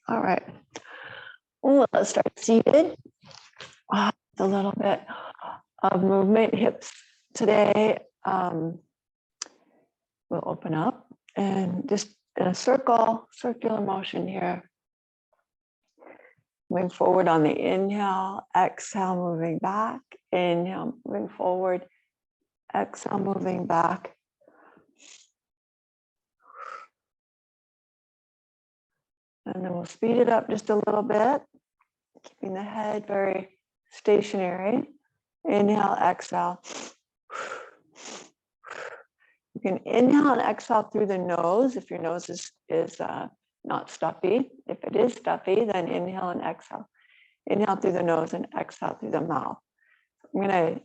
All right. Well, let's start seated. A little bit of movement, hips today. We'll open up and just in a circular motion here. Moving forward on the inhale, exhale, moving back. Inhale, moving forward. Exhale, moving back. And then we'll speed it up just a little bit, keeping the head very stationary. Inhale, exhale. You can inhale and exhale through the nose if your nose is not stuffy. If it is stuffy, then inhale and exhale. Inhale through the nose and exhale through the mouth. I'm going to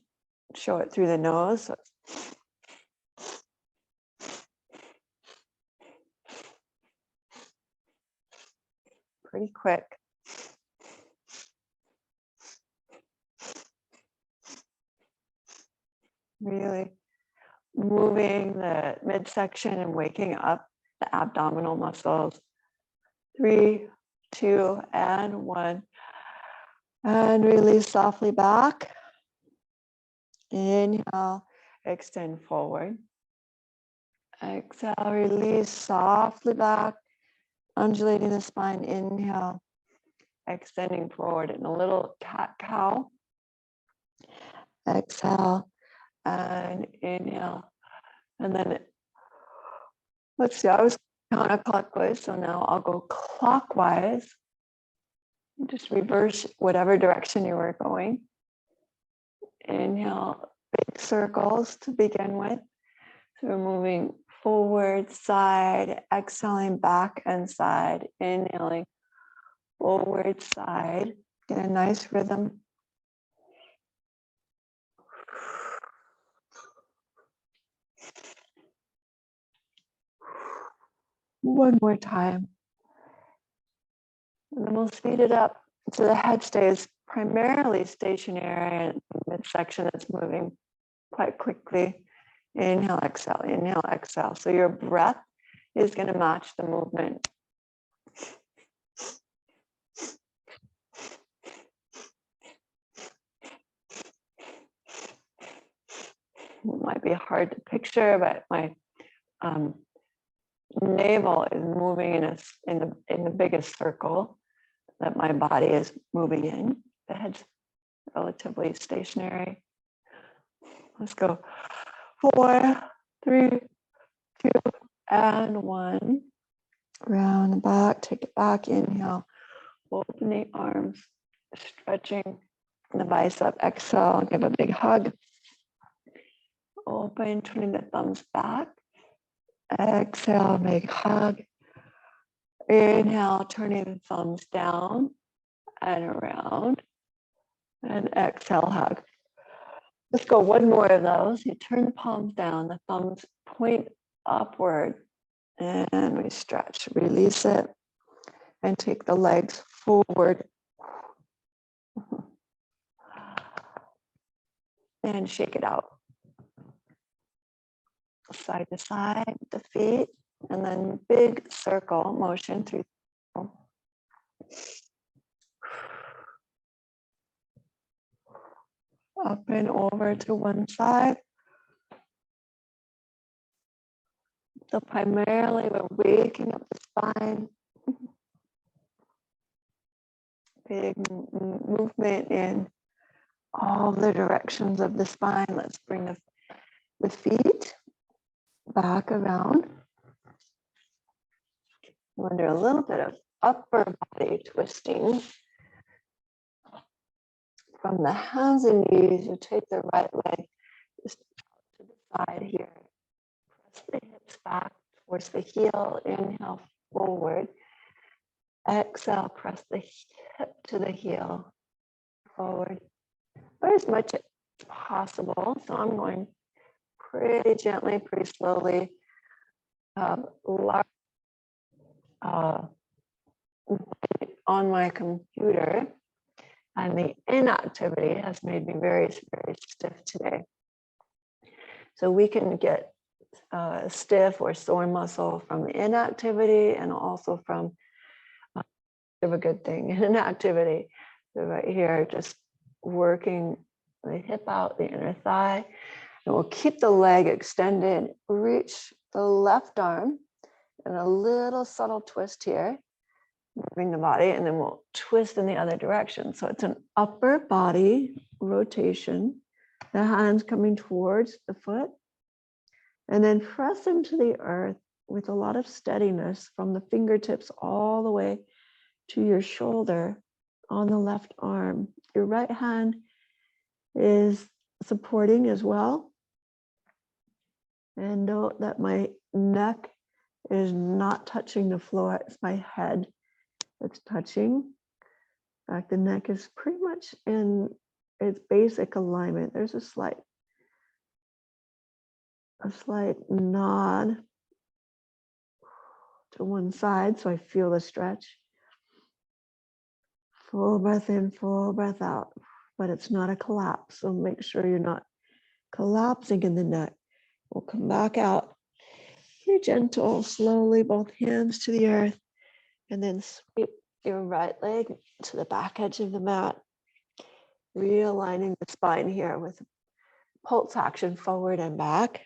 show it through the nose. So pretty quick. Really moving the midsection and waking up the abdominal muscles. 3, 2, and 1. And release softly back. Inhale, extend forward. Exhale, release softly back. Undulating the spine, inhale, extending forward in a little cat-cow. Exhale and inhale. And then, let's see, I was counterclockwise, so now I'll go clockwise. Just reverse whatever direction you were going. Inhale, big circles to begin with. So we're moving forward, side, exhaling back and side, inhaling forward, side. Get a nice rhythm. One more time. And then we'll speed it up so the head stays primarily stationary and midsection that's moving quite quickly. Inhale, exhale, inhale, exhale. So your breath is going to match the movement. It might be hard to picture, but my navel is moving in the biggest circle that my body is moving in. The head's relatively stationary. Let's go. 4, 3, 2, and 1. Round and back, take it back, inhale. Open the arms, stretching the bicep. Exhale, give a big hug. Open, turning the thumbs back. Exhale, big hug. Inhale, turning the thumbs down and around. And exhale, hug. Let's go one more of those. You turn the palms down, the thumbs point upward. And we stretch, release it. And take the legs forward. And shake it out. Side to side, the feet, and then big circle motion through. Up and over to one side. So primarily we're waking up the spine. Big movement in all the directions of the spine. Let's bring the feet back around. We'll do a little bit of upper body twisting. From the hands and knees, you take the right leg just to the side here. Press the hips back towards the heel. Inhale forward. Exhale, press the hip to the heel. Forward. But as much as possible. So I'm going pretty gently, pretty slowly. On my computer, and the inactivity has made me very, very stiff today. So we can get stiff or sore muscle from the inactivity and also from of a good thing in an activity. So right here, just working the hip out, the inner thigh, and we'll keep the leg extended, reach the left arm, and a little subtle twist here, moving the body, and then we'll twist in the other direction. So it's an upper body rotation, the hands coming towards the foot, and then press into the earth with a lot of steadiness from the fingertips all the way to your shoulder on the left arm. Your right hand is supporting as well. And note that my neck is not touching the floor. It's my head that's touching. In fact, the neck is pretty much in its basic alignment. There's a slight nod to one side, so I feel the stretch. Full breath in, full breath out, but it's not a collapse. So make sure you're not collapsing in the neck. We'll come back out. You're gentle, slowly, both hands to the earth, and then sweep your right leg to the back edge of the mat, realigning the spine here with pulse action forward and back.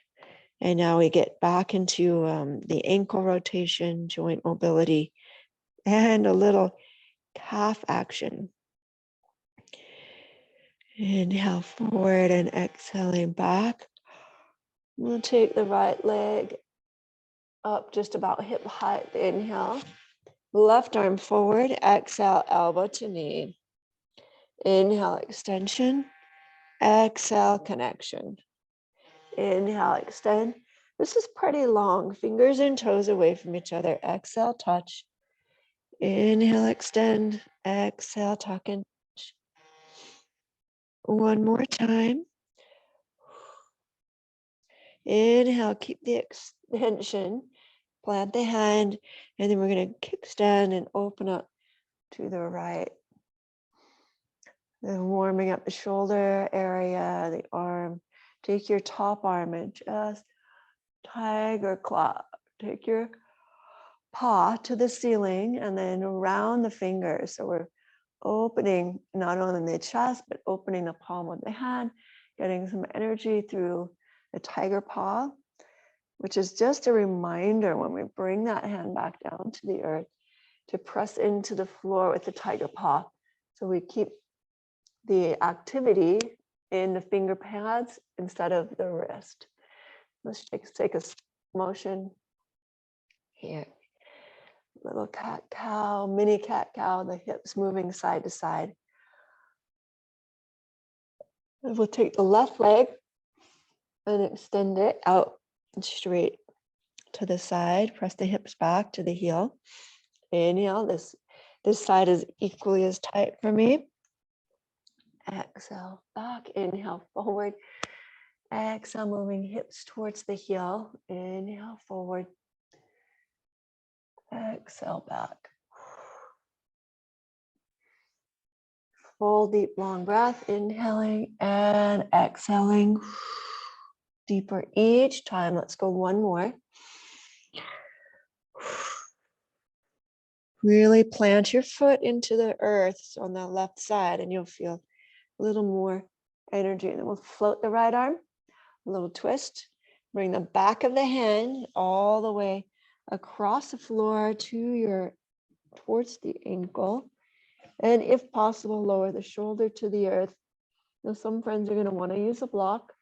And now we get back into the ankle rotation, joint mobility, and a little calf action. Inhale forward and exhaling back. We'll take the right leg up just about hip height. Inhale. Left arm forward. Exhale, elbow to knee. Inhale, extension. Exhale, connection. Inhale, extend. This is pretty long. Fingers and toes away from each other. Exhale, touch. Inhale, extend. Exhale, tuck and touch. One more time. Inhale, keep the extension. Plant the hand, and then we're going to kickstand and open up to the right. Then warming up the shoulder area, the arm. Take your top arm and just tiger claw. Take your paw to the ceiling and then around the fingers. So we're opening not only the chest, but opening the palm of the hand, getting some energy through the tiger paw, which is just a reminder when we bring that hand back down to the earth to press into the floor with the tiger paw. So we keep the activity in the finger pads instead of the wrist. Let's take a motion here. Little cat cow, mini cat cow, the hips moving side to side. And we'll take the left leg and extend it out and straight to the side. Press the hips back to the heel. Inhale, this side is equally as tight for me. Exhale, back. Inhale, forward. Exhale, moving hips towards the heel. Inhale, forward. Exhale, back. Full, deep, long breath. Inhaling and exhaling. Deeper each time. Let's go one more. Really plant your foot into the earth on the left side, and you'll feel a little more energy. And then we'll float the right arm, a little twist. Bring the back of the hand all the way across the floor towards the ankle. And if possible, lower the shoulder to the earth. Now, some friends are going to want to use a block.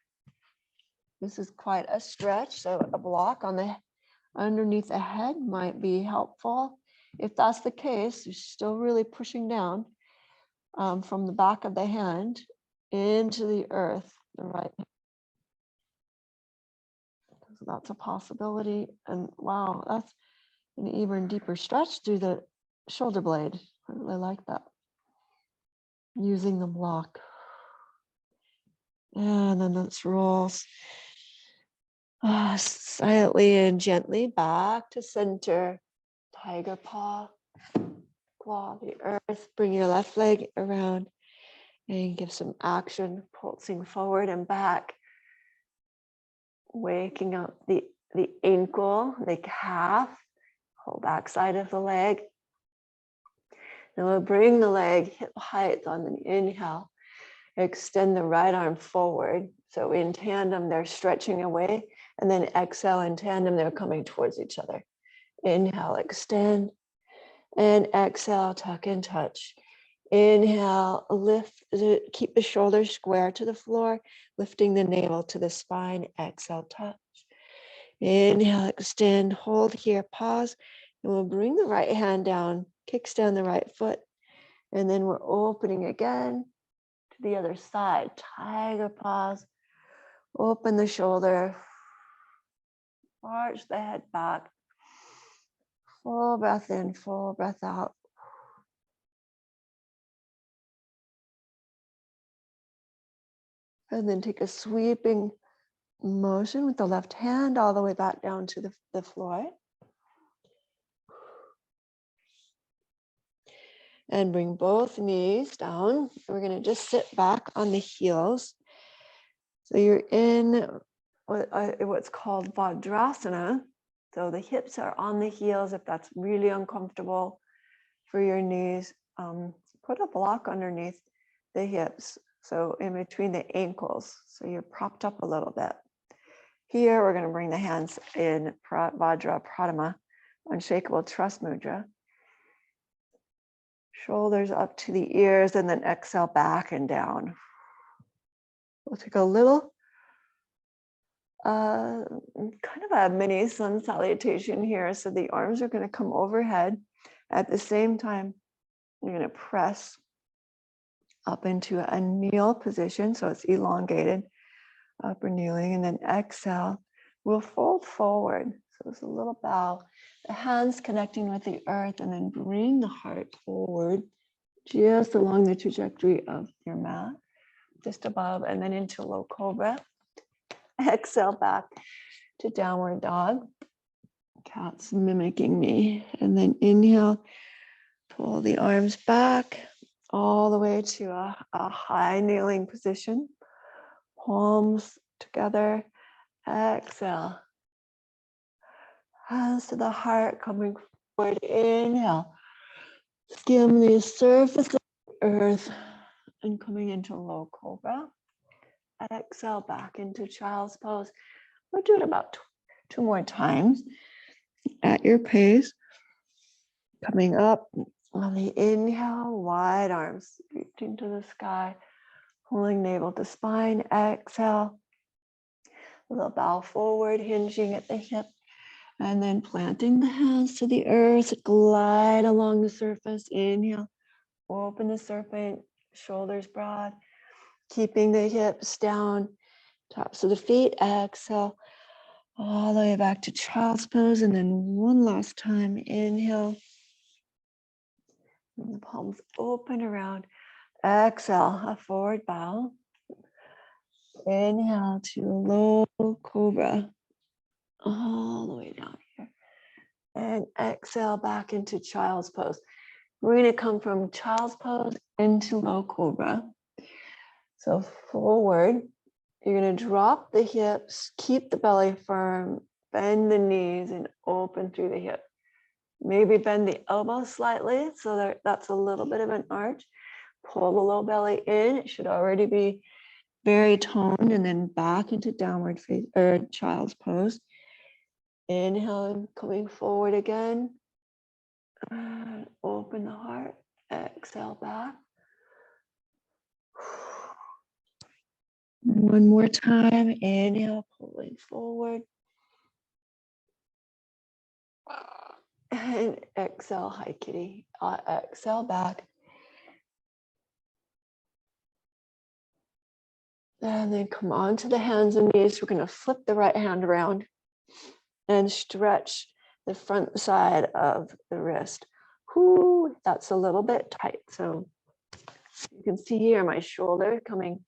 This is quite a stretch, so a block underneath the head might be helpful. If that's the case, you're still really pushing down from the back of the hand into the earth, the right hand. So that's a possibility. And wow, that's an even deeper stretch through the shoulder blade. I really like that. Using the block. And then let's roll silently and gently back to center. Tiger paw, claw the earth. Bring your left leg around and give some action, pulsing forward and back. Waking up the ankle, the calf, whole back side of the leg. And we'll bring the leg hip height on the inhale. Extend the right arm forward. So in tandem, they're stretching away. And then exhale in tandem, they're coming towards each other. Inhale, extend. And exhale, tuck and touch. Inhale, lift, keep the shoulders square to the floor, lifting the navel to the spine. Exhale, touch. Inhale, extend, hold here, pause. And we'll bring the right hand down, kicks down the right foot. And then we're opening again to the other side. Tiger pause. Open the shoulder. Arch the head back. Full breath in, full breath out. And then take a sweeping motion with the left hand all the way back down to the floor. And bring both knees down. We're going to just sit back on the heels. So you're in what's called Vajrasana. So the hips are on the heels if that's really uncomfortable for your knees. Put a block underneath the hips, so in between the ankles, so you're propped up a little bit. Here, we're going to bring the hands in Vajra Pradama, Unshakable Trust Mudra. Shoulders up to the ears, and then exhale back and down. We'll take a little, kind of a mini sun salutation here. So the arms are going to come overhead. At the same time, you're going to press up into a kneel position, so it's elongated, upper kneeling, and then exhale. We'll fold forward, so it's a little bow. The hands connecting with the earth, and then bring the heart forward, just along the trajectory of your mat, just above, and then into low cobra. Exhale back to downward dog. Cat's mimicking me, and then inhale, pull the arms back all the way to a high kneeling position. Palms together. Exhale. Hands to the heart, coming forward. Inhale. Skim the surface of the earth and coming into low cobra. Exhale back into child's pose. We'll do it about two more times at your pace. Coming up on the inhale, wide arms reaching to the sky, pulling navel to spine. Exhale, a little bow forward, hinging at the hip, and then planting the hands to the earth, glide along the surface. Inhale, open the serpent, shoulders broad, keeping the hips down, tops of the feet. Exhale, all the way back to child's pose, and then one last time. Inhale. And the palms open around. Exhale, a forward bow. Inhale to low cobra. All the way down here. And exhale back into child's pose. We're going to come from child's pose into low cobra. So forward. You're going to drop the hips, keep the belly firm, bend the knees, and open through the hip. Maybe bend the elbows slightly, so that's a little bit of an arch. Pull the low belly in. It should already be very toned, and then back into downward face or child's pose. Inhale, coming forward again. And open the heart. Exhale back. One more time. Inhale, pulling forward. And exhale, high kitty. Exhale back. And then come on to the hands and knees. We're going to flip the right hand around and stretch the front side of the wrist. Whoo, that's a little bit tight. So you can see here my shoulder coming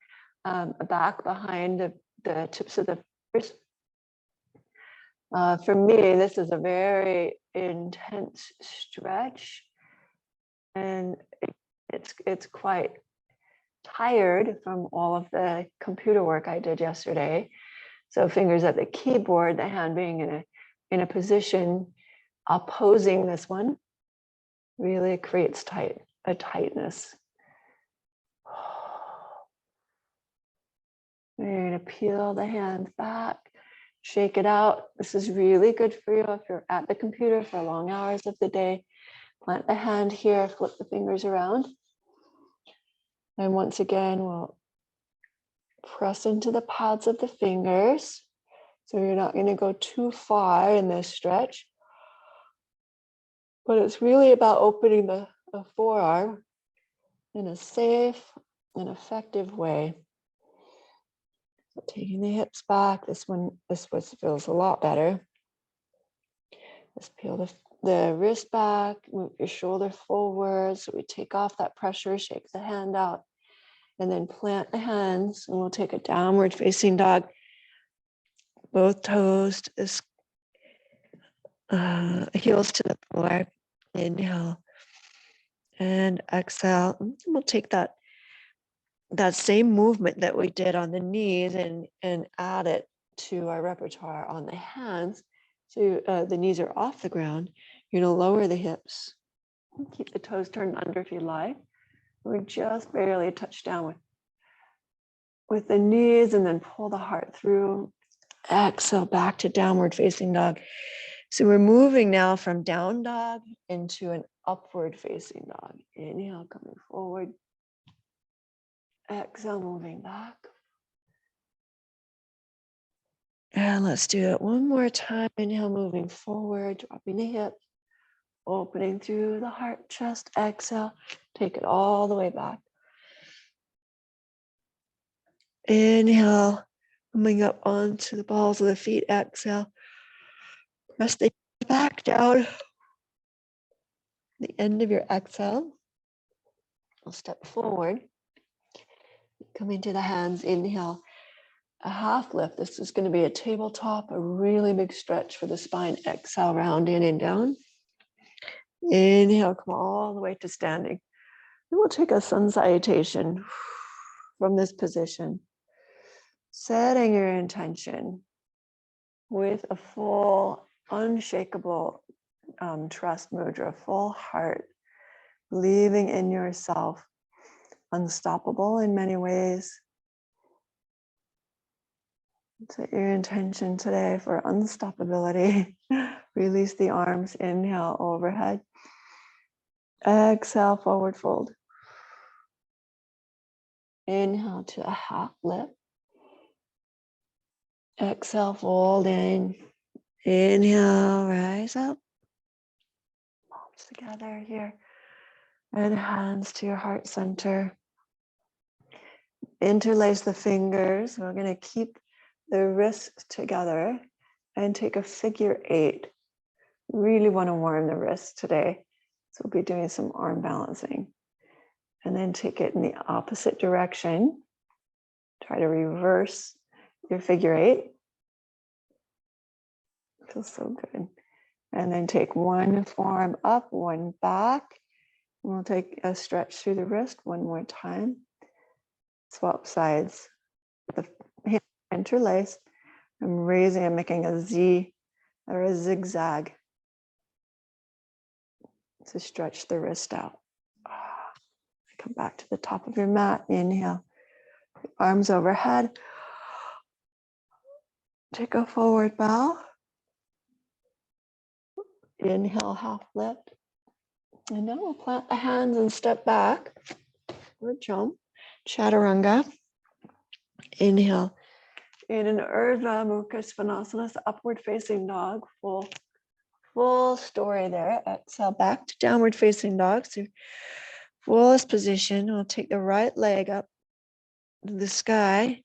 back behind the tips of the fingers. For me, this is a very intense stretch, and it's quite tired from all of the computer work I did yesterday. So fingers at the keyboard, the hand being in a position opposing this one, really creates tight a tightness. You're going to peel the hands back, shake it out. This is really good for you if you're at the computer for long hours of the day. Plant the hand here, flip the fingers around. And once again, we'll press into the pads of the fingers. So you're not going to go too far in this stretch. But it's really about opening the forearm in a safe and effective way. So taking the hips back, this feels a lot better. Just peel the wrist back, move your shoulder forward. So we take off that pressure, shake the hand out, and then plant the hands, and we'll take a downward facing dog. Both toes, heels to the floor. Inhale and exhale. We'll take that same movement that we did on the knees and add it to our repertoire on the hands. So the knees are off the ground. You're going to lower the hips. Keep the toes turned under if you like. We just barely touch down with the knees, and then pull the heart through. Exhale back to downward facing dog. So we're moving now from down dog into an upward facing dog. Inhale, coming forward. Exhale, moving back. And let's do it one more time. Inhale, moving forward, dropping the hips, opening through the heart, chest. Exhale, take it all the way back. Inhale, coming up onto the balls of the feet. Exhale, press the back down. The end of your exhale, I'll step forward. Coming to the hands, inhale, a half lift. This is going to be a tabletop, a really big stretch for the spine. Exhale, round in and down. Inhale, come all the way to standing. And we'll take a sun salutation from this position, setting your intention with a full, unshakable trust mudra, full heart, believing in yourself, unstoppable in many ways. Set your intention today for unstoppability. Release the arms, inhale, overhead. Exhale, forward fold. Inhale to a half lift. Exhale, fold in. Inhale, rise up. Palms together here. And hands to your heart center. Interlace the fingers. We're going to keep the wrists together and take a figure 8. Really want to warm the wrists today. So we'll be doing some arm balancing. And then take it in the opposite direction. Try to reverse your figure 8. Feels so good. And then take one forearm up, one back. And we'll take a stretch through the wrist one more time. Swap sides. The hand interlaced. I'm raising, I'm making a Z or a zigzag to stretch the wrist out. Come back to the top of your mat. Inhale. Arms overhead. Take a forward bow. Inhale, half lift. And now we'll plant the hands and step back or jump. Chaturanga. Inhale. In an Urdhva Mukha Svanasana, upward facing dog. Full story there. Exhale back to downward facing dog. So fullest position. We'll take the right leg up to the sky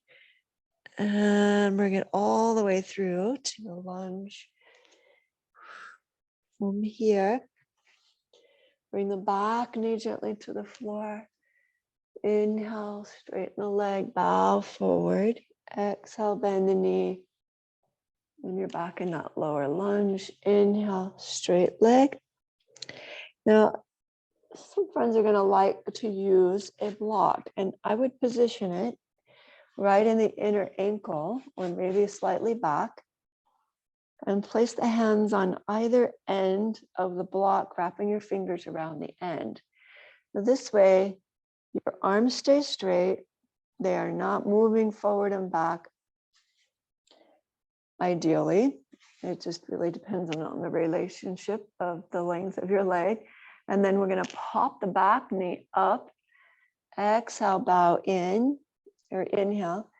and bring it all the way through to the lunge. From here, bring the back knee gently to the floor. Inhale, straighten the leg, bow forward. Exhale, bend the knee. When you're back in that lower lunge, inhale, straight leg. Now, some friends are going to like to use a block, and I would position it right in the inner ankle or maybe slightly back, and place the hands on either end of the block, wrapping your fingers around the end. So this way, your arms stay straight. They are not moving forward and back. Ideally, it just really depends on the relationship of the length of your leg. And then we're going to pop the back knee up. Exhale, bow in, or inhale.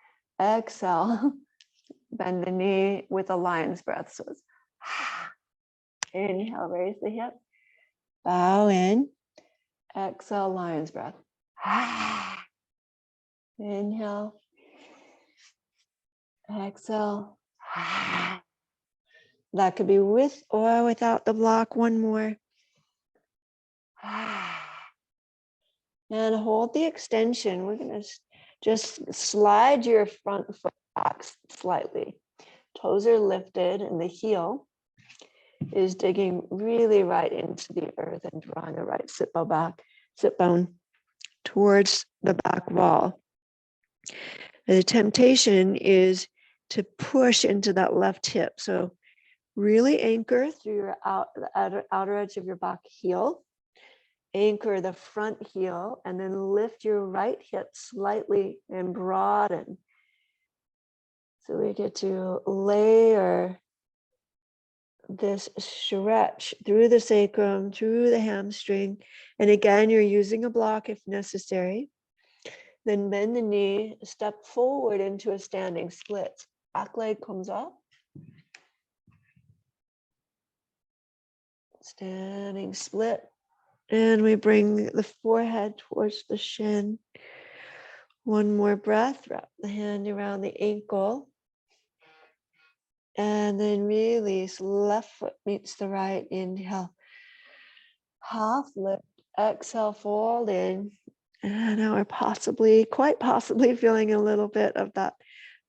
Exhale, bend the knee with a lion's breath. So it's inhale, raise the hip. Bow in. Exhale, lion's breath. Inhale. Exhale. That could be with or without the block. One more. And hold the extension. We're going to just slide your front foot back slightly. Toes are lifted and the heel is digging really right into the earth and drawing the right sit bone towards the back wall. The temptation is to push into that left hip. So really anchor through your outer edge of your back heel. Anchor the front heel and then lift your right hip slightly and broaden. So we get to layer this stretch through the sacrum, through the hamstring. And again, you're using a block if necessary. Then bend the knee, step forward into a standing split. Back leg comes up. Standing split. And we bring the forehead towards the shin. One more breath, wrap the hand around the ankle. And then release, left foot meets the right, inhale. Half lift, exhale, fold in. And now we're quite possibly feeling a little bit of that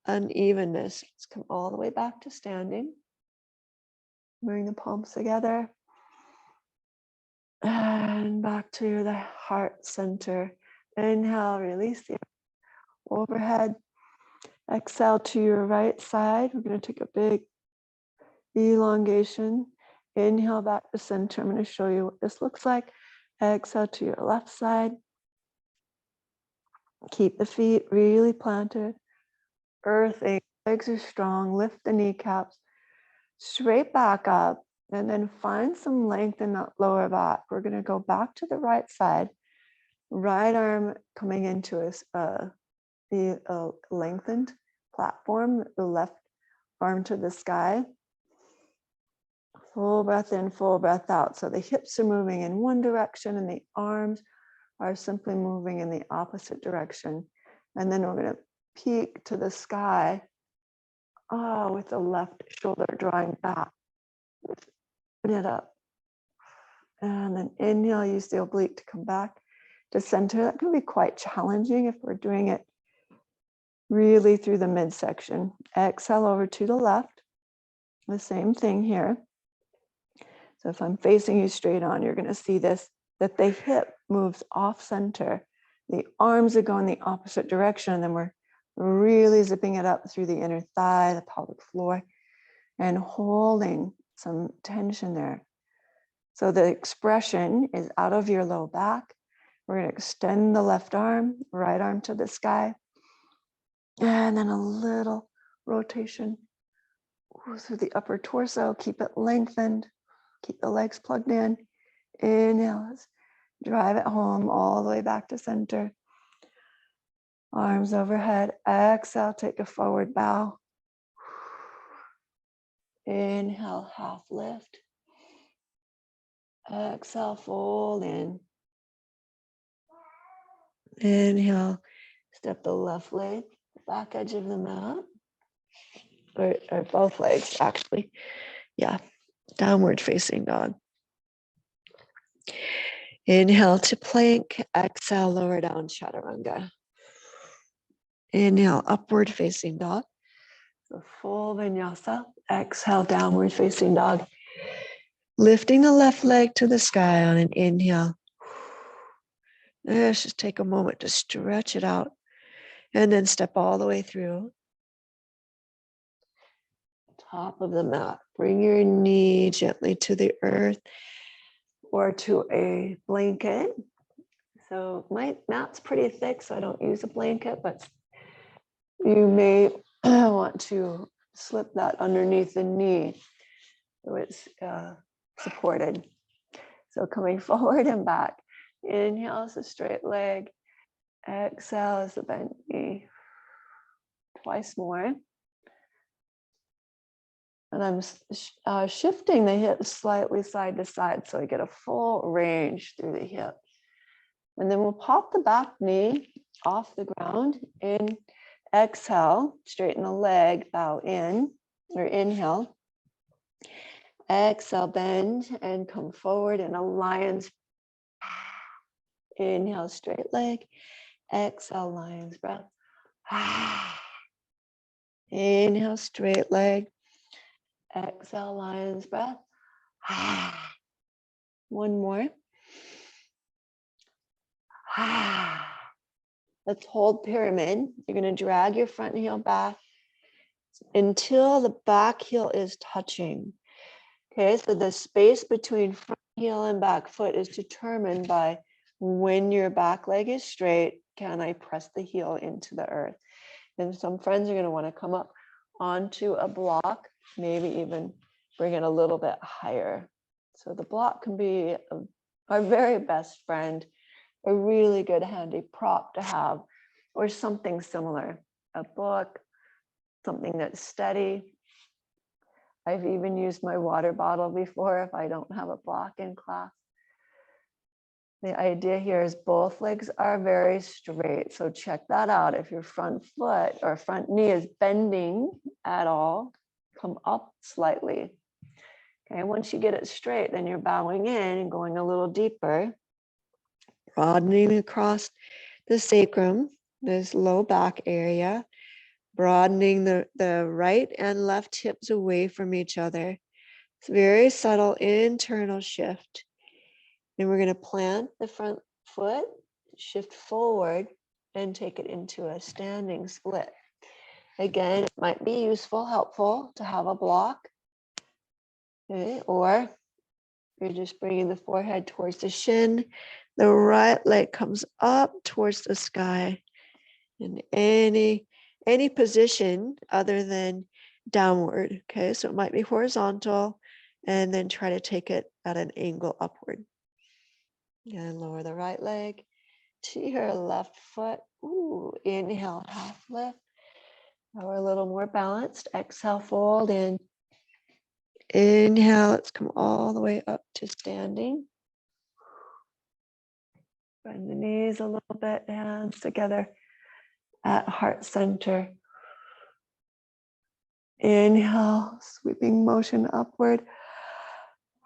unevenness. Let's come all the way back to standing. Bring the palms together. And back to the heart center. Inhale, release the overhead. Exhale to your right side. We're going to take a big elongation. Inhale back to center. I'm going to show you what this looks like. Exhale to your left side. Keep the feet really planted. Earthing. Legs are strong. Lift the kneecaps. Straight back up. And then find some length in that lower back. We're going to go back to the right side. Right arm coming into the lengthened platform. The left arm to the sky. Full breath in, full breath out. So the hips are moving in one direction and the arms are simply moving in the opposite direction. And then we're going to peek to the sky with the left shoulder drawing back. Open it up. And then inhale, use the oblique to come back to center. That can be quite challenging if we're doing it really through the midsection. Exhale over to the left. The same thing here. So if I'm facing you straight on, you're going to see this, that the hip moves off center. The arms are going the opposite direction. And then we're really zipping it up through the inner thigh, the pelvic floor, and holding some tension there. So the expression is out of your low back. We're going to extend the left arm, right arm to the sky. And then a little rotation through the upper torso. Keep it lengthened. Keep the legs plugged in. Inhale. Drive it home all the way back to center. Arms overhead. Exhale. Take a forward bow. Inhale. Half lift. Exhale. Fold in. Inhale. Step the left leg, back edge of the mat. Or both legs, actually. Yeah. Downward facing dog. Inhale to plank. Exhale, lower down, chaturanga. Inhale, upward facing dog. So full vinyasa. Exhale, downward facing dog. Lifting the left leg to the sky on an inhale. Let's just take a moment to stretch it out. And then step all the way through. Top of the mat. Bring your knee gently to the earth or to a blanket. So my mat's pretty thick, so I don't use a blanket, but you may want to slip that underneath the knee so it's supported. So coming forward and back. Inhale is a straight leg. Exhale is a bent knee. Twice more. And I'm shifting the hips slightly side to side so I get a full range through the hips. And then we'll pop the back knee off the ground. In exhale, straighten the leg, bow in, or inhale. Exhale, bend and come forward in a lion's. Inhale, straight leg. Exhale, lion's breath. Inhale, straight leg. Exhale, lion's breath. One more. Let's hold pyramid. You're going to drag your front heel back until the back heel is touching. Okay, so the space between front heel and back foot is determined by when your back leg is straight, can I press the heel into the earth? And some friends are going to want to come up onto a block, maybe even bring it a little bit higher. So the block can be our very best friend, a really good handy prop to have, or something similar, a book, something that's steady. I've even used my water bottle before if I don't have a block in class. The idea here is both legs are very straight. So check that out. If your front foot or front knee is bending at all, come up slightly. Okay, once you get it straight, then you're bowing in and going a little deeper, broadening across the sacrum, this low back area, broadening the right and left hips away from each other. It's a very subtle internal shift. And we're going to plant the front foot, shift forward, and take it into a standing split. Again, it might be useful, helpful to have a block. Okay, or you're just bringing the forehead towards the shin. The right leg comes up towards the sky. In any position other than downward. Okay, so it might be horizontal, and then try to take it at an angle upward. And lower the right leg to your left foot. Ooh, inhale, half lift. Now we're a little more balanced. Exhale, fold in. Inhale, let's come all the way up to standing. Bend the knees a little bit, hands together at heart center. Inhale, sweeping motion upward.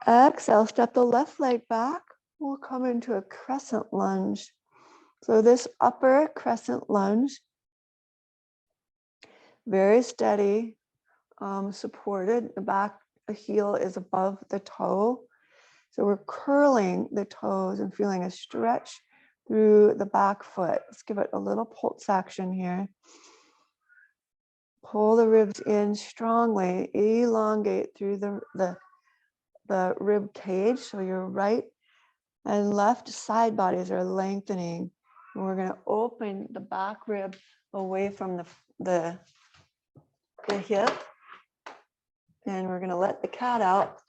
Exhale, step the left leg back. We'll come into a crescent lunge. So this upper crescent lunge, very steady, supported. The back heel is above the toe. So we're curling the toes and feeling a stretch through the back foot. Let's give it a little pulse action here. Pull the ribs in strongly, elongate through the rib cage. So your right and left side bodies are lengthening. And we're going to open the back rib away from the hip. And we're going to let the cat out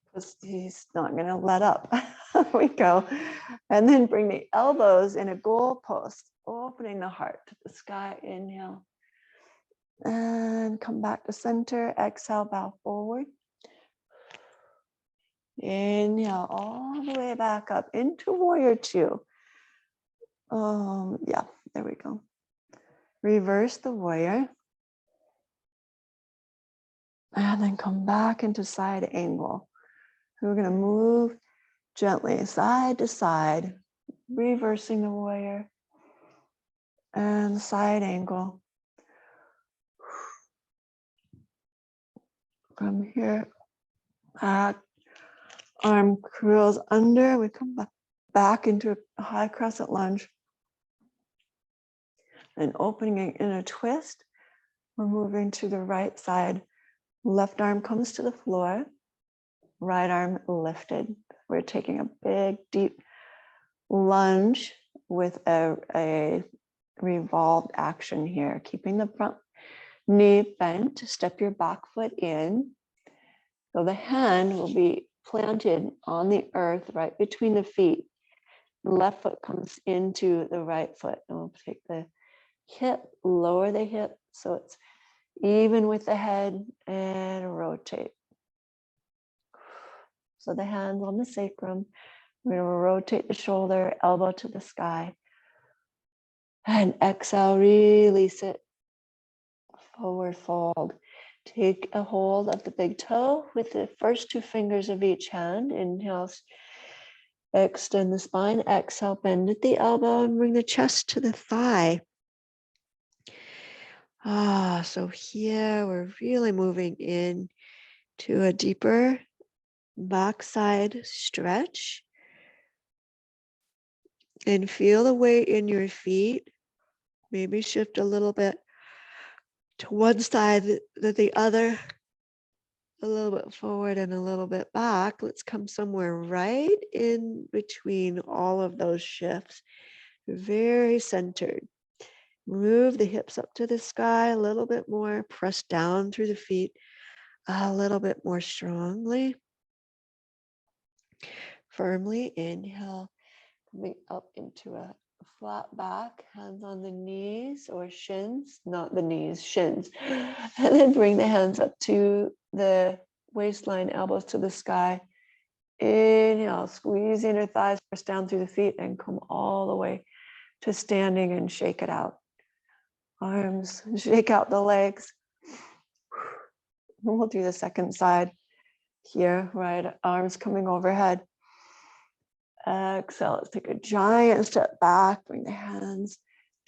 because he's not going to let up. There we go. And then bring the elbows in a goal post, opening the heart to the sky. Inhale. And come back to center. Exhale, bow forward. Inhale all the way back up into warrior two. Yeah, there we go. Reverse the warrior. And then come back into side angle. We're going to move gently side to side, reversing the warrior and side angle. From here, back, arm curls under. We come back into a high crescent lunge. And opening it in a twist, we're moving to the right side. Left arm comes to the floor, right arm lifted. We're taking a big, deep lunge with a revolved action here, keeping the front knee bent. Step your back foot in. So the hand will be planted on the earth right between the feet. The left foot comes into the right foot. And we'll take the hip, lower the hip so it's even with the head, and rotate. So the hands on the sacrum. We're going to rotate the shoulder, elbow to the sky. And exhale, release it. Forward fold. Take a hold of the big toe with the first two fingers of each hand. Inhale, extend the spine. Exhale, bend at the elbow and bring the chest to the thigh. So here we're really moving in to a deeper backside stretch. And feel the weight in your feet. Maybe shift a little bit to one side than the other. A little bit forward and a little bit back. Let's come somewhere right in between all of those shifts. Very centered. Move the hips up to the sky a little bit more. Press down through the feet a little bit more strongly. Firmly inhale, coming up into a flat back, hands on the knees or shins, not the knees, shins. And then bring the hands up to the waistline, elbows to the sky. Inhale, squeeze the inner thighs, press down through the feet and come all the way to standing and shake it out. Arms, shake out the legs. We'll do the second side here, right? Arms coming overhead. Exhale, let's take a giant step back. Bring the hands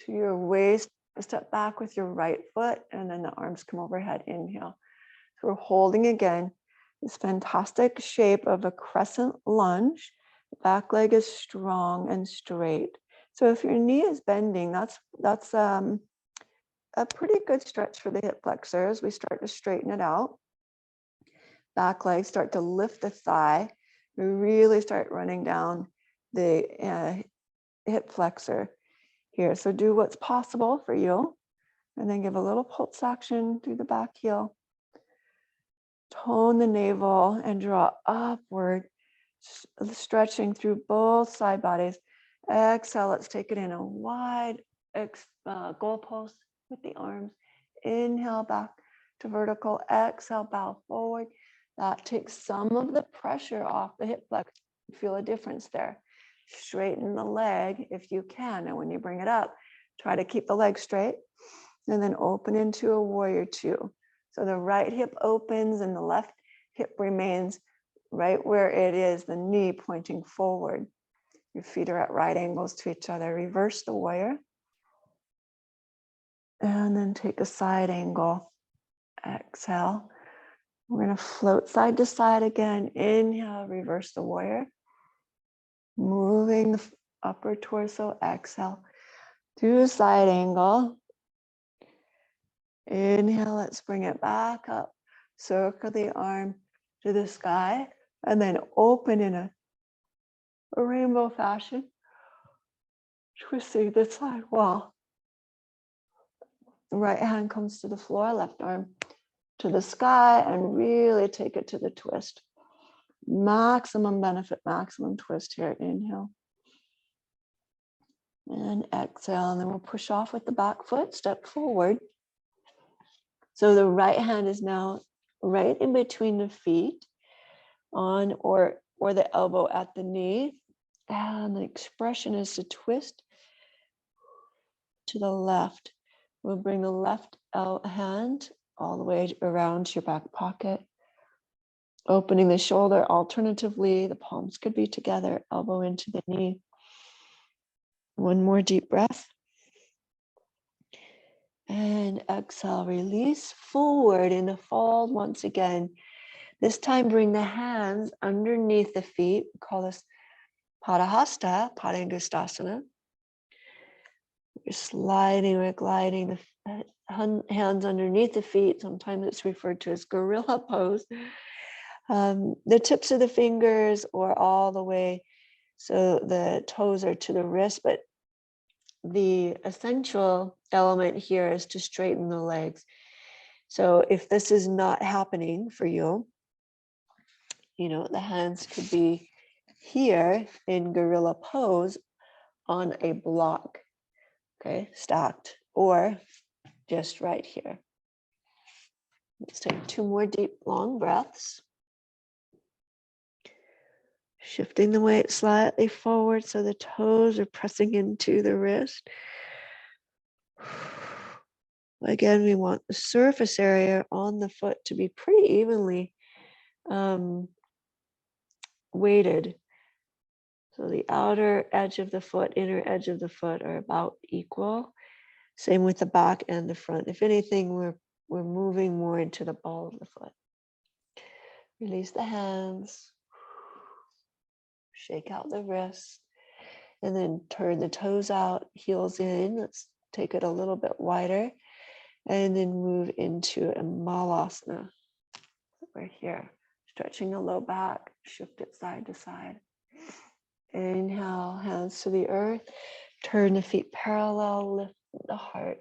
to your waist. A step back with your right foot, and then the arms come overhead. Inhale. So we're holding again this fantastic shape of a crescent lunge. The back leg is strong and straight. So if your knee is bending, that's a pretty good stretch for the hip flexors. We start to straighten it out. Back leg, start to lift the thigh. We really start running down the hip flexor here. So do what's possible for you. And then give a little pulse action through the back heel. Tone the navel and draw upward, stretching through both side bodies. Exhale, let's take it in a wide goalpost with the arms. Inhale, back to vertical. Exhale, bow forward. That takes some of the pressure off the hip flex. Feel a difference there. Straighten the leg if you can. And when you bring it up, try to keep the leg straight. And then open into a warrior two. So the right hip opens and the left hip remains right where it is, the knee pointing forward. Your feet are at right angles to each other. Reverse the warrior. And then take a side angle. Exhale. We're going to float side to side again. Inhale, reverse the warrior. Moving the upper torso. Exhale. Do a side angle. Inhale, let's bring it back up. Circle the arm to the sky. And then open in a rainbow fashion. Twisting the side wall. Right hand comes to the floor, left arm to the sky, and really take it to the twist. Maximum benefit, maximum twist here. Inhale. And exhale, and then we'll push off with the back foot, step forward. So the right hand is now right in between the feet on or the elbow at the knee. And the expression is to twist to the left. We'll bring the left hand all the way around to your back pocket. Opening the shoulder, alternatively, the palms could be together, elbow into the knee. One more deep breath. And exhale, release forward in a fold once again. This time, bring the hands underneath the feet. We call this Padahasta, Padangusthasana. We're sliding, we're gliding the hands underneath the feet. Sometimes it's referred to as gorilla pose. The tips of the fingers or all the way So the toes are to the wrist, but the essential element here is to straighten the legs. So if this is not happening for you, you know, the hands could be here in gorilla pose on a block, okay, stacked, or just right here. Let's take 2 more deep, long breaths. Shifting the weight slightly forward so the toes are pressing into the wrist. Again, we want the surface area on the foot to be pretty evenly weighted. So the outer edge of the foot, inner edge of the foot are about equal. Same with the back and the front. If anything, we're moving more into the ball of the foot. Release the hands. Shake out the wrists. And then turn the toes out, heels in. Let's take it a little bit wider. And then move into a malasana. We're here, stretching the low back, shift it side to side. Inhale, hands to the earth. Turn the feet parallel, lift the heart.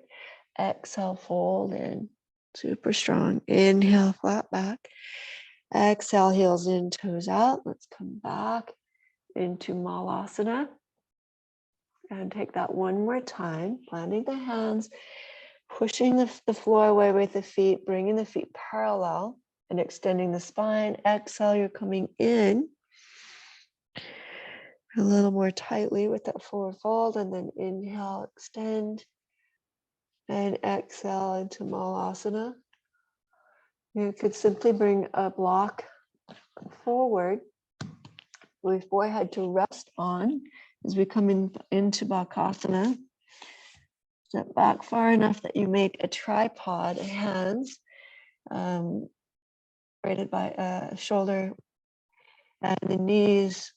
Exhale, fold in, super strong. Inhale, flat back. Exhale, heels in, toes out. Let's come back into malasana. And take that one more time, planting the hands, pushing the floor away with the feet, bringing the feet parallel and extending the spine. Exhale, you're coming in a little more tightly with that forward fold, and then inhale, extend, and exhale into malasana. You could simply bring a block forward with forehead to rest on as we come into Bakasana. Step back far enough that you make a tripod, hands separated by a shoulder and the knees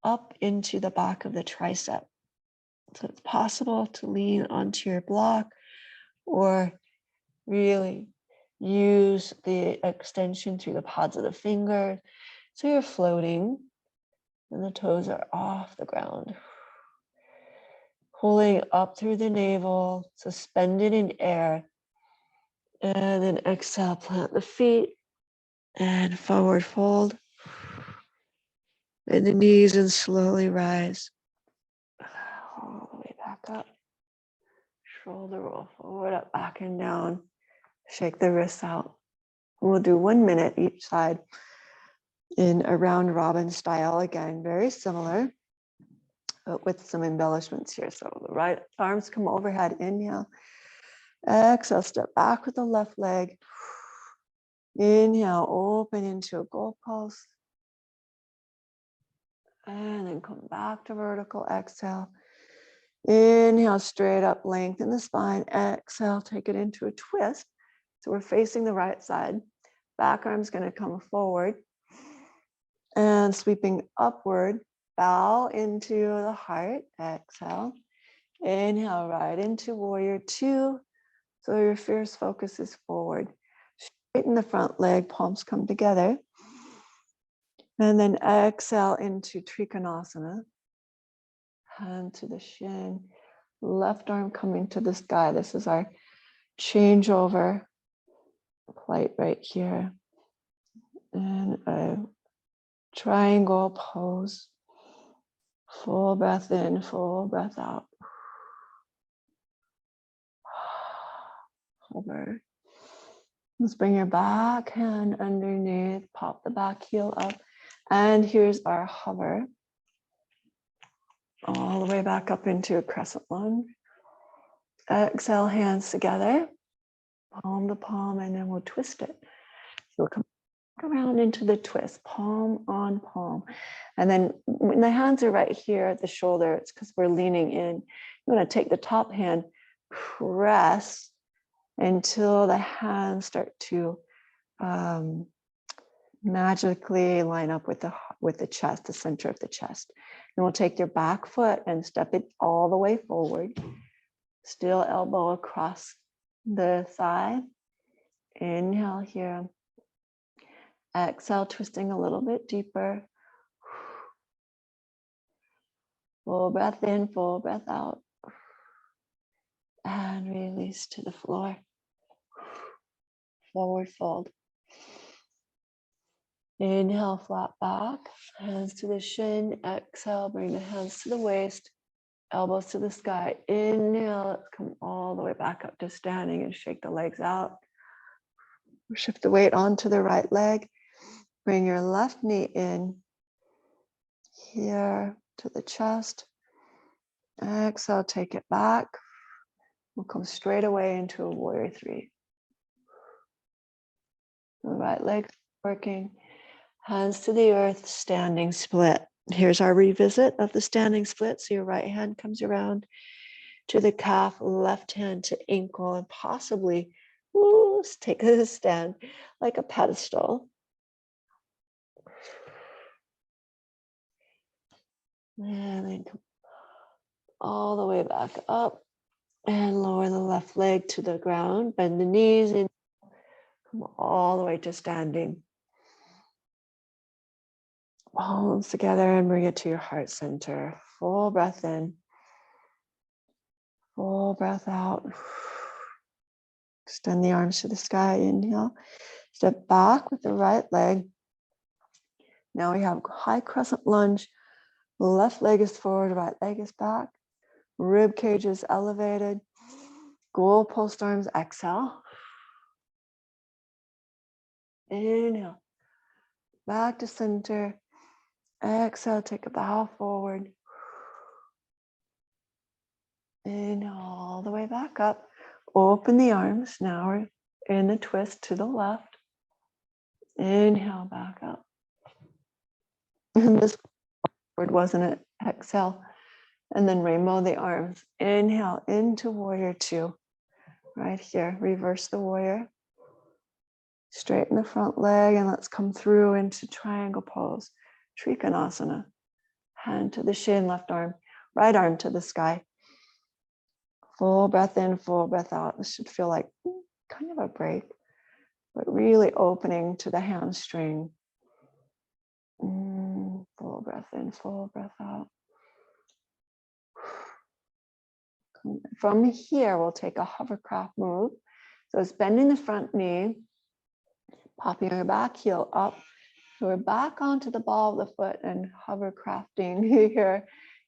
up into the back of the tricep. So it's possible to lean onto your block or really use the extension through the pads of the fingers. So you're floating and the toes are off the ground. Pulling up through the navel, suspended in air. And then exhale, plant the feet and forward fold. And the knees and slowly rise. All the way back up. Shoulder roll forward, up, back and down. Shake the wrists out. We'll do 1 minute each side in a round robin style. Again, very similar, but with some embellishments here. So the right arms come overhead, inhale. Exhale, step back with the left leg. Inhale, open into a goal pulse. And then come back to vertical, exhale. Inhale, straight up, lengthen the spine. Exhale, take it into a twist. So we're facing the right side. Back arm's gonna come forward. And sweeping upward, bow into the heart, exhale. Inhale, right into warrior 2. So your fierce focus is forward. Straighten the front leg, palms come together. And then exhale into Trikonasana. Hand to the shin. Left arm coming to the sky. This is our changeover plight right here. And a triangle pose. Full breath in, full breath out. Hover. Let's bring your back hand underneath, pop the back heel up. And here's our hover. All the way back up into a crescent lunge. Exhale, hands together, palm to palm, and then we'll twist it. So we'll come around into the twist, palm on palm. And then when the hands are right here at the shoulder, it's because we're leaning in. You want to take the top hand, press until the hands start to magically line up with the chest, the center of the chest. And we'll take your back foot and step it all the way forward. Still elbow across the thigh. Inhale here. Exhale, twisting a little bit deeper. Full breath in, full breath out. And release to the floor. Forward fold. Inhale, flat back, hands to the shin. Exhale, bring the hands to the waist, elbows to the sky. Inhale, let's come all the way back up to standing and shake the legs out. Shift the weight onto the right leg. Bring your left knee in here to the chest. Exhale, take it back. We'll come straight away into a warrior three. The right leg working. Hands to the earth, standing split. Here's our revisit of the standing split. So your right hand comes around to the calf, left hand to ankle, and possibly take a stand like a pedestal. And then come all the way back up and lower the left leg to the ground. Bend the knees and come all the way to standing. Palms together and bring it to your heart center. Full breath in. Full breath out. Extend the arms to the sky. Inhale. Step back with the right leg. Now we have high crescent lunge. Left leg is forward, right leg is back. Rib cage is elevated. Goal post arms, exhale. Inhale. Back to center. Exhale, take a bow forward. Inhale all the way back up. Open the arms. Now we're in the twist to the left. Inhale back up. And this word wasn't it? Exhale. And then rainbow the arms. Inhale into warrior two. Right here. Reverse the warrior. Straighten the front leg and let's come through into triangle pose. Trikonasana. Hand to the shin, left arm, right arm to the sky. Full breath in, full breath out. This should feel like kind of a break, but really opening to the hamstring. Full breath in, full breath out. From here, we'll take a hovercraft move. So it's bending the front knee, popping your back heel up. So we're back onto the ball of the foot and hovercrafting here.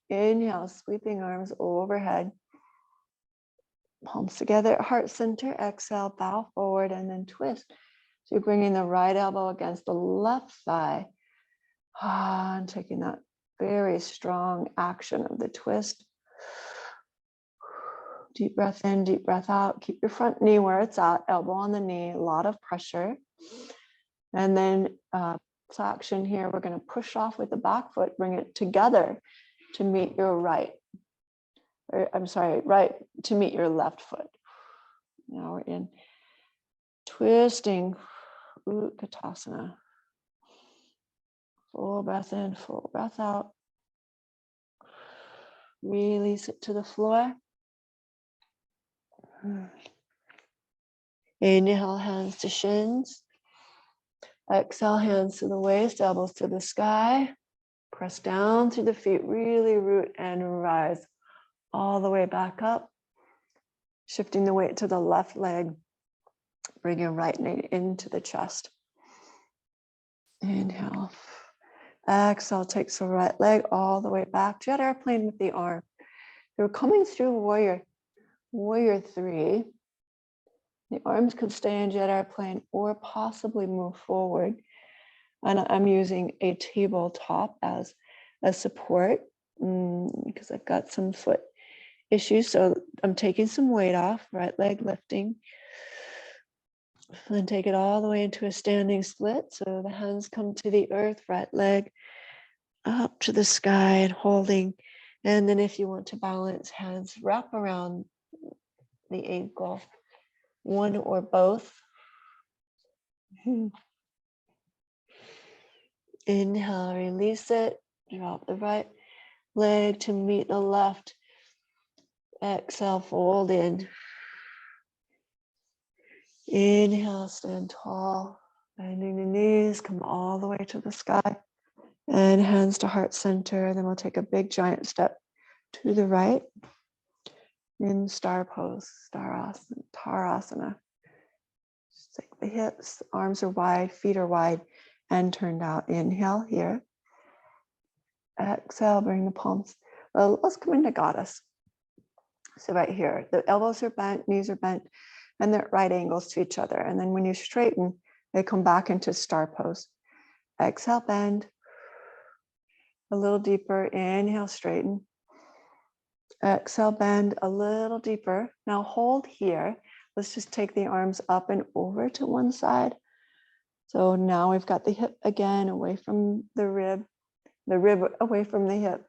Inhale, sweeping arms overhead. Palms together at heart center. Exhale, bow forward and then twist. So you're bringing the right elbow against the left thigh. And taking that very strong action of the twist. Deep breath in, deep breath out. Keep your front knee where it's at, elbow on the knee, a lot of pressure. And then action here, we're going to push off with the back foot, bring it together to meet your right. Right to meet your left foot. Now we're in twisting Utkatasana. Full breath in, full breath out. Release it to the floor. Inhale, hands to shins. Exhale, hands to the waist, elbows to the sky. Press down through the feet, really root and rise all the way back up. Shifting the weight to the left leg. Bring your right knee into the chest. Inhale. Exhale, takes the right leg all the way back. Jet airplane with the arm. You're coming through warrior three. The arms could stay in jet airplane or possibly move forward. And I'm using a tabletop as a support because I've got some foot issues. So I'm taking some weight off, right leg lifting. And then take it all the way into a standing split. So the hands come to the earth, right leg up to the sky and holding. And then if you want to balance, hands wrap around the ankle, one or both. Inhale, release it. Drop the right leg to meet the left. Exhale, fold in. Inhale, stand tall, bending the knees, come all the way to the sky. And hands to heart center. Then we'll take a big giant step to the right in star pose, Tarasana. Just like the hips, arms are wide, feet are wide and turned out. Inhale here. Exhale, bring the palms. Let's come into goddess. So right here, the elbows are bent, knees are bent, and they're at right angles to each other. And then when you straighten, they come back into star pose. Exhale, bend. A little deeper. Inhale, straighten. Exhale, bend a little deeper. Now hold here. Let's just take the arms up and over to one side. So now we've got the hip again away from the rib away from the hip.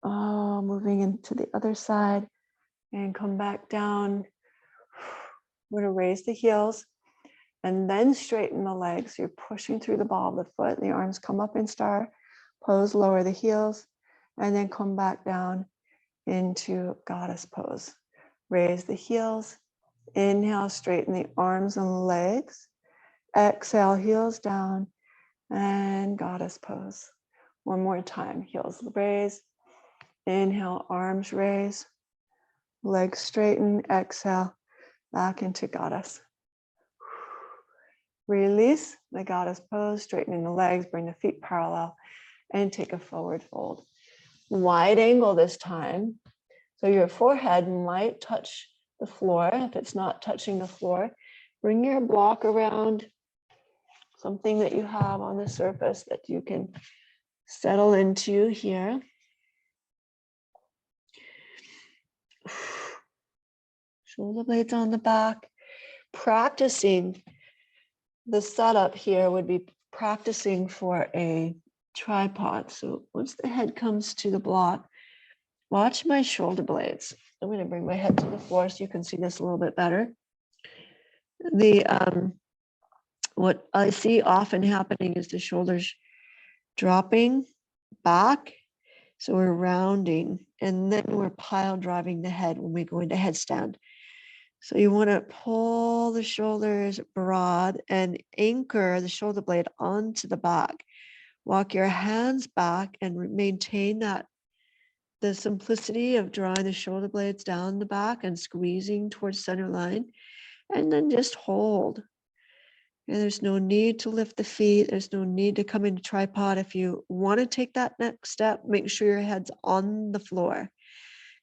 Oh, moving into the other side and come back down. We're going to raise the heels and then straighten the legs. You're pushing through the ball of the foot. The arms come up in star pose, lower the heels, and then come back down into goddess pose. Raise the heels. Inhale, straighten the arms and legs. Exhale, heels down and goddess pose. One more time, heels raise. Inhale, arms raise. Legs straighten. Exhale, back into goddess. Release the goddess pose, straightening the legs, bring the feet parallel, and take a forward fold. Wide angle this time. So your forehead might touch the floor. If it's not touching the floor, bring your block around, something that you have on the surface that you can settle into here. Shoulder blades on the back. Practicing the setup here would be practicing for a tripod. So once the head comes to the block, watch my shoulder blades. I'm going to bring my head to the floor so you can see this a little bit better. What I see often happening is the shoulders dropping back. So we're rounding and then we're pile driving the head when we go into headstand. So you want to pull the shoulders broad and anchor the shoulder blade onto the back. Walk your hands back and maintain the simplicity of drawing the shoulder blades down the back and squeezing towards center line. And then just hold. And there's no need to lift the feet. There's no need to come into tripod. If you want to take that next step, make sure your head's on the floor.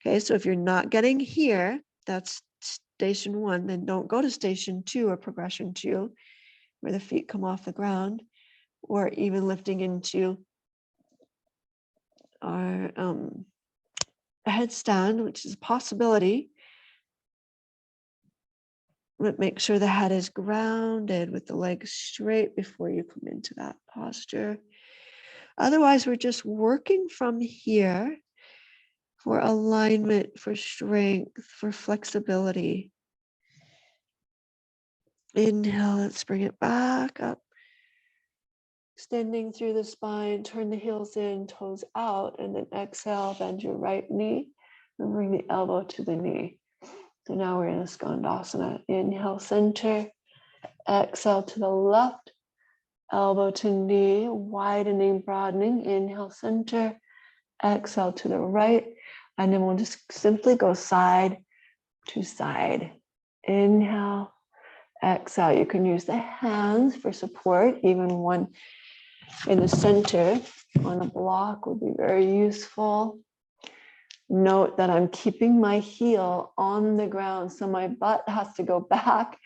Okay, so if you're not getting here, that's station 1, then don't go to station 2 or progression 2, where the feet come off the ground, or even lifting into our headstand, which is a possibility. But make sure the head is grounded with the legs straight before you come into that posture. Otherwise, we're just working from here for alignment, for strength, for flexibility. Inhale, let's bring it back up. Extending through the spine, turn the heels in, toes out, and then exhale, bend your right knee and bring the elbow to the knee. So now we're in a Skandasana. Inhale, center. Exhale to the left. Elbow to knee, widening, broadening. Inhale, center. Exhale to the right. And then we'll just simply go side to side. Inhale, exhale. You can use the hands for support. Even one in the center on a block would be very useful. Note that I'm keeping my heel on the ground, so my butt has to go back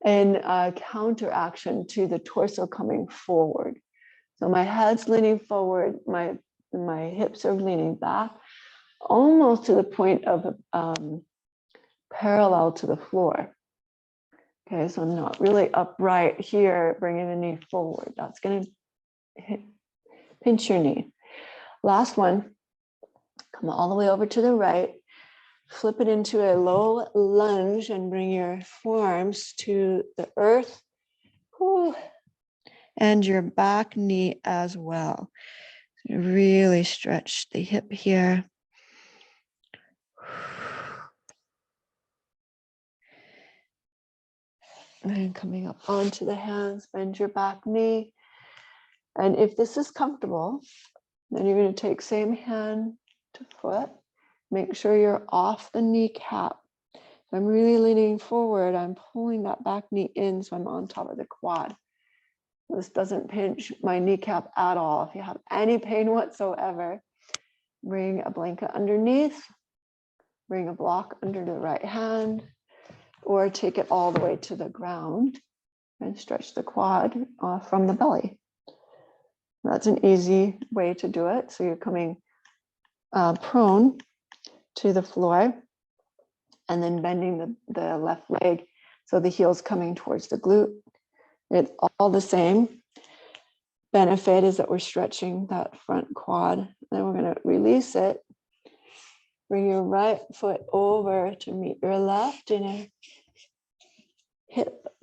in counteraction to the torso coming forward. So my head's leaning forward, my hips are leaning back, almost to the point of parallel to the floor. Okay, so I'm not really upright here, bringing the knee forward. That's going to pinch your knee. Last one. Come all the way over to the right, flip it into a low lunge and bring your forearms to the earth. Whew. And your back knee as well. So really stretch the hip here. And coming up onto the hands, bend your back knee. And if this is comfortable, then you're going to take same hand to foot make sure you're off the kneecap. So I'm really leaning forward. I'm pulling that back knee in so I'm on top of the quad. This doesn't pinch my kneecap at all. If you have any pain whatsoever, bring a blanket underneath, bring a block under the right hand, or take it all the way to the ground and stretch the quad from the belly. That's an easy way to do it. So you're coming prone to the floor and then bending the left leg so the heel's coming towards the glute. It's all the same. Benefit is that we're stretching that front quad. Then we're going to release it. Bring your right foot over to meet your left in a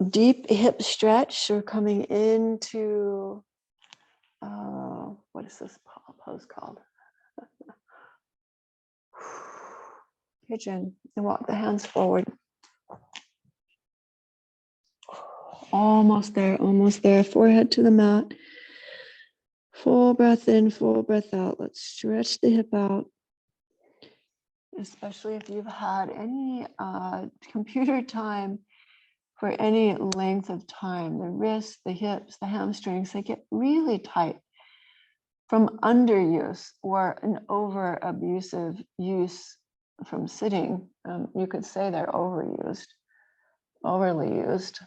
deep hip stretch. So we're coming into, what is this pose called? Pigeon. And walk the hands forward. Almost there, almost there. Forehead to the mat. Full breath in, full breath out. Let's stretch the hip out. Especially if you've had any computer time for any length of time. The wrists, the hips, the hamstrings, they get really tight from underuse or an over abusive use from sitting. You could say they're overused, overly used.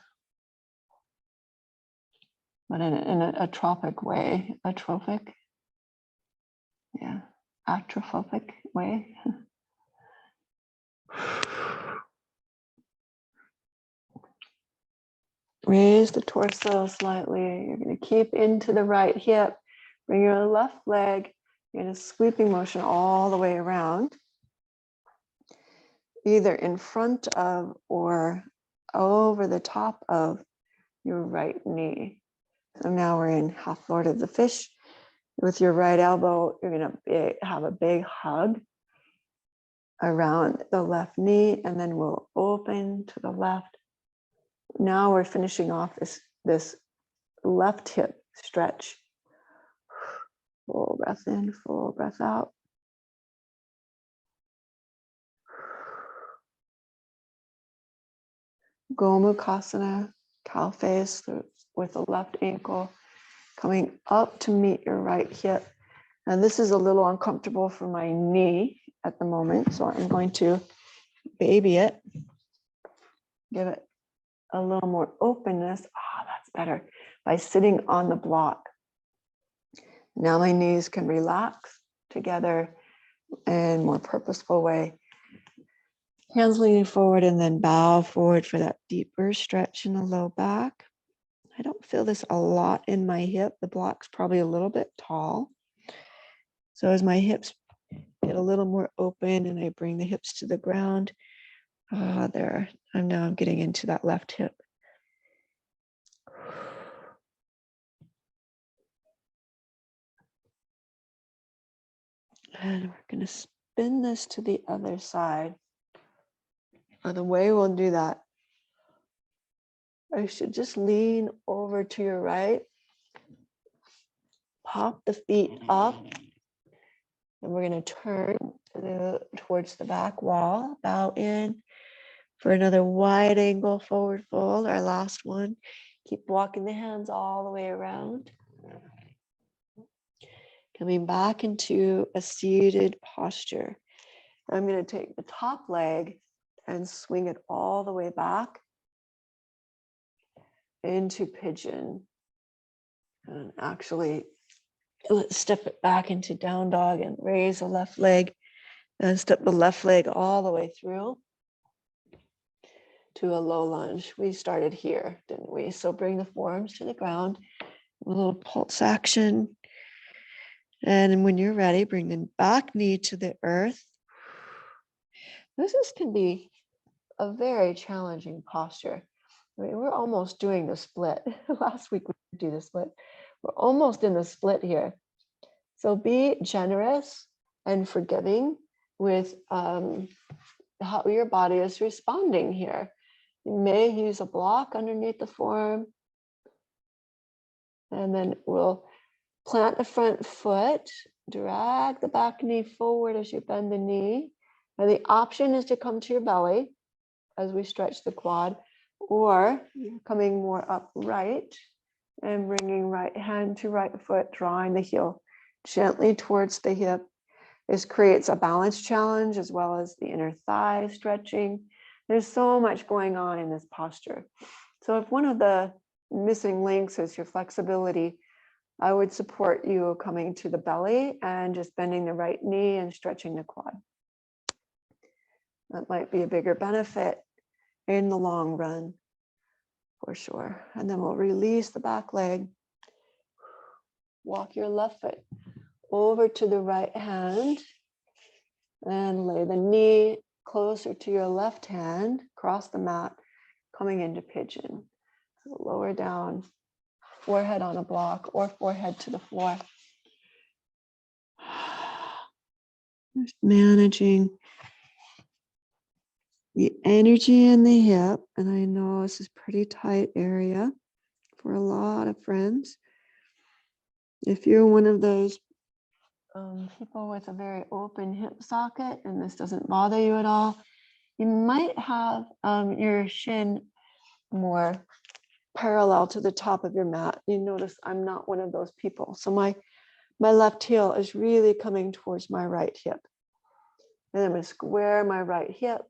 But in an atrophic way, atrophic way. Raise the torso slightly. You're going to keep into the right hip. Bring your left leg in a sweeping motion all the way around, either in front of or over the top of your right knee. So now we're in half Lord of the Fish. With your right elbow, you're going to have a big hug around the left knee, and then we'll open to the left. Now we're finishing off this left hip stretch. Full breath in, full breath out. Gomukhasana, cow face with the left ankle coming up to meet your right hip. And this is a little uncomfortable for my knee at the moment, so I'm going to baby it, give it a little more openness. That's better, by sitting on the block. Now my knees can relax together in a more purposeful way. Hands leaning forward and then bow forward for that deeper stretch in the low back. I don't feel this a lot in my hip. The block's probably a little bit tall. So as my hips get a little more open and I bring the hips to the ground, there, I'm getting into that left hip. And we're going to spin this to the other side. The way we'll do that, I should just lean over to your right, pop the feet up, and we're going to turn towards the back wall, bow in for another wide angle forward fold, our last one. Keep walking the hands all the way around. Coming back into a seated posture. I'm going to take the top leg and swing it all the way back into pigeon. And actually, let's step it back into down dog and raise the left leg and step the left leg all the way through to a low lunge. We started here, didn't we? So bring the forearms to the ground, a little pulse action. And when you're ready, bring the back knee to the earth. This can be a very challenging posture. I mean, we're almost doing the split. Last week we did do the split. We're almost in the split here. So be generous and forgiving with how your body is responding here. You may use a block underneath the forearm. And then we'll plant the front foot, drag the back knee forward as you bend the knee. Now the option is to come to your belly as we stretch the quad, or you're coming more upright and bringing right hand to right foot, drawing the heel gently towards the hip. This creates a balance challenge as well as the inner thigh stretching. There's so much going on in this posture. So if one of the missing links is your flexibility, I would support you coming to the belly and just bending the right knee and stretching the quad. That might be a bigger benefit in the long run, for sure. And then we'll release the back leg. Walk your left foot over to the right hand and lay the knee closer to your left hand, cross the mat, coming into pigeon. So lower down, forehead on a block or forehead to the floor. Just managing the energy in the hip. And I know this is a pretty tight area for a lot of friends. If you're one of those people with a very open hip socket and this doesn't bother you at all, you might have your shin more parallel to the top of your mat. You notice I'm not one of those people. So my left heel is really coming towards my right hip. And I'm going to square my right hip.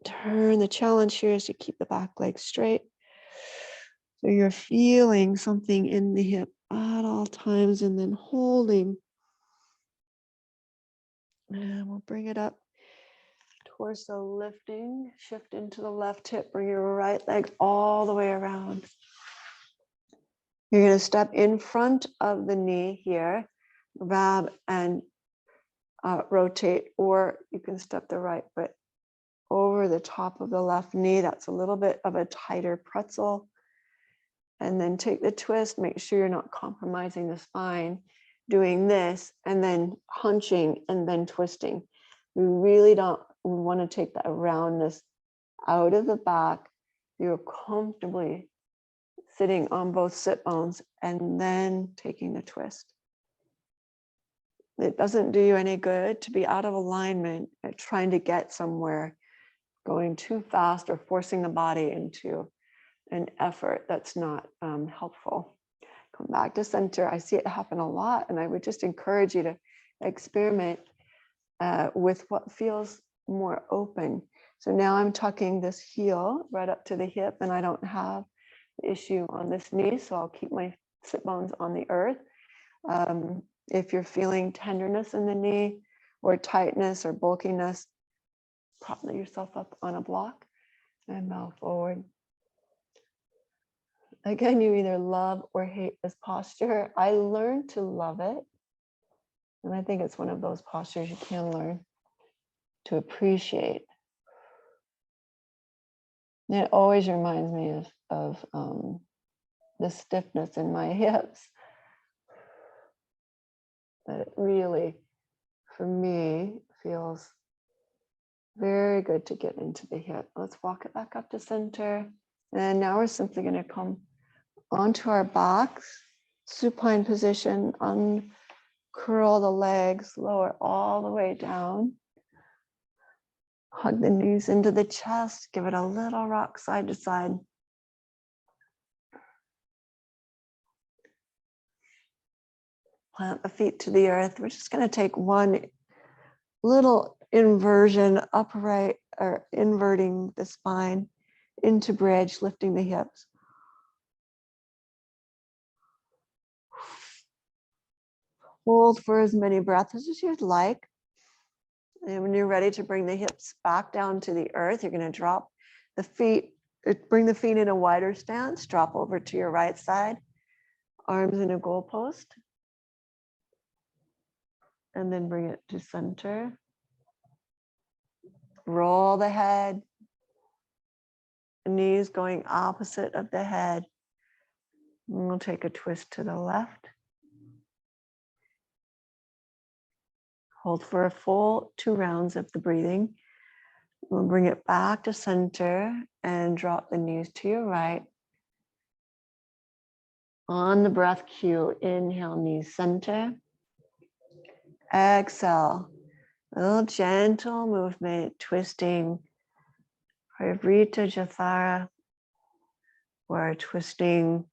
Turn. The challenge here is to keep the back leg straight. So you're feeling something in the hip at all times and then holding. And we'll bring it up. Torso lifting, shift into the left hip, bring your right leg all the way around. You're going to step in front of the knee here, grab and rotate, or you can step the right foot over the top of the left knee. That's a little bit of a tighter pretzel. And then take the twist, make sure you're not compromising the spine, doing this, and then hunching and then twisting. We really don't want to take that roundness out of the back. You're comfortably sitting on both sit bones and then taking the twist. It doesn't do you any good to be out of alignment at trying to get somewhere, going too fast or forcing the body into an effort that's not helpful. Come back to center. I see it happen a lot, and I would just encourage you to experiment with what feels more open. So now I'm tucking this heel right up to the hip, and I don't have the issue on this knee, so I'll keep my sit bones on the earth. If you're feeling tenderness in the knee or tightness or bulkiness, prop yourself up on a block and bow forward. Again, you either love or hate this posture. I learned to love it. And I think it's one of those postures you can learn to appreciate. And it always reminds me of the stiffness in my hips. But it really, for me, feels very good to get into the hip. Let's walk it back up to center. And now we're simply going to come onto our backs, supine position, uncurl the legs, lower all the way down. Hug the knees into the chest, give it a little rock side to side. Plant the feet to the earth. We're just going to take one little inversion, upright, or inverting the spine into bridge, lifting the hips. Hold for as many breaths as you'd like. And when you're ready to bring the hips back down to the earth, you're going to drop the feet, bring the feet in a wider stance, drop over to your right side, arms in a goalpost, and then bring it to center. Roll the head, knees going opposite of the head. And we'll take a twist to the left. Hold for a full 2 rounds of the breathing. We'll bring it back to center and drop the knees to your right. On the breath cue, inhale, knees center. Exhale, A little gentle movement, twisting Parivrita Jathara, or twisting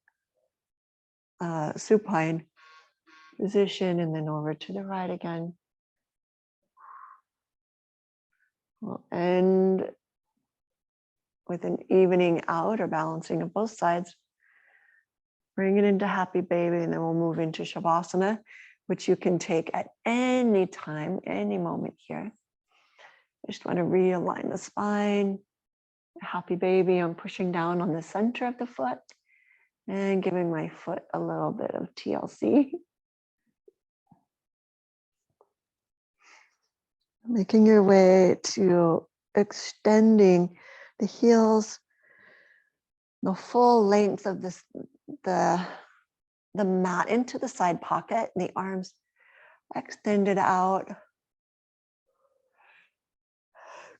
supine position, and then over to the right again. We'll end with an evening out or balancing of both sides. Bring it into happy baby, and then we'll move into Shavasana, which you can take at any time, any moment here. I just want to realign the spine. Happy baby, I'm pushing down on the center of the foot and giving my foot a little bit of TLC. Making your way to extending the heels, the full length of this, the mat into the side pocket, and the arms extended out,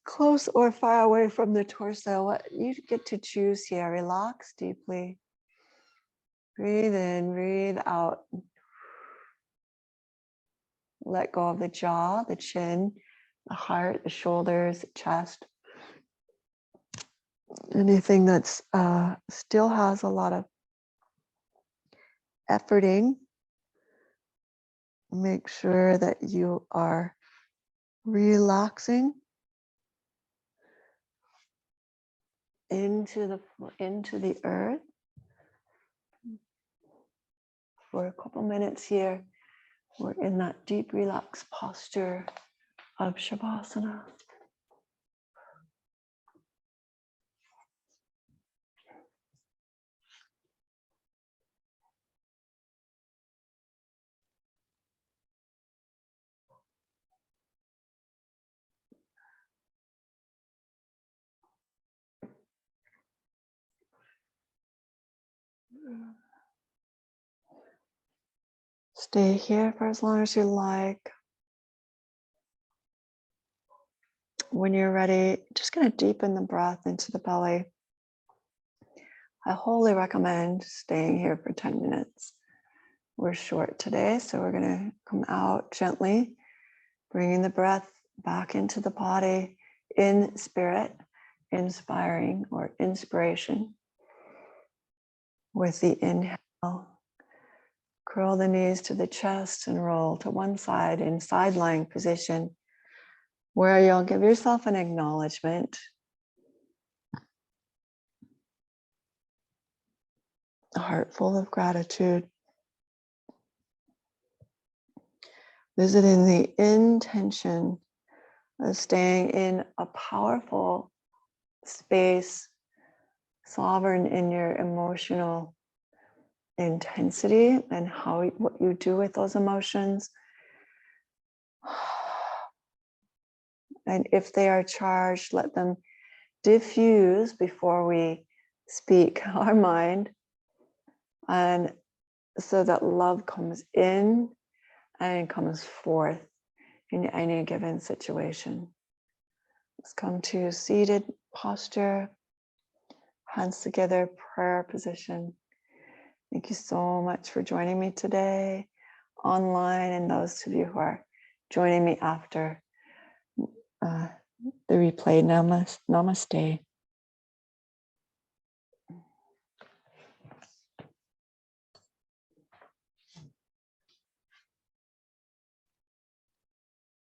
close or far away from the torso. What you get to choose here. Relax deeply. Breathe in, breathe out. Let go of the jaw, the chin, the heart, the shoulders, the chest. Anything that's still has a lot of efforting. Make sure that you are relaxing into the earth for a couple minutes here. We're in that deep relaxed posture of Shavasana. Stay here for as long as you like. When you're ready, just going to deepen the breath into the belly. I wholly recommend staying here for 10 minutes. We're short today, so we're going to come out gently, bringing the breath back into the body in spirit, inspiring or inspiration. With the inhale, curl the knees to the chest and roll to one side in side lying position, where you'll give yourself an acknowledgement. A heart full of gratitude. Visiting the intention of staying in a powerful space, sovereign in your emotional intensity and what you do with those emotions. And if they are charged, let them diffuse before we speak our mind, and so that love comes in and comes forth in any given situation. Let's come to seated posture, hands together, prayer position. Thank you so much for joining me today online, and those of you who are joining me after the replay. Namaste.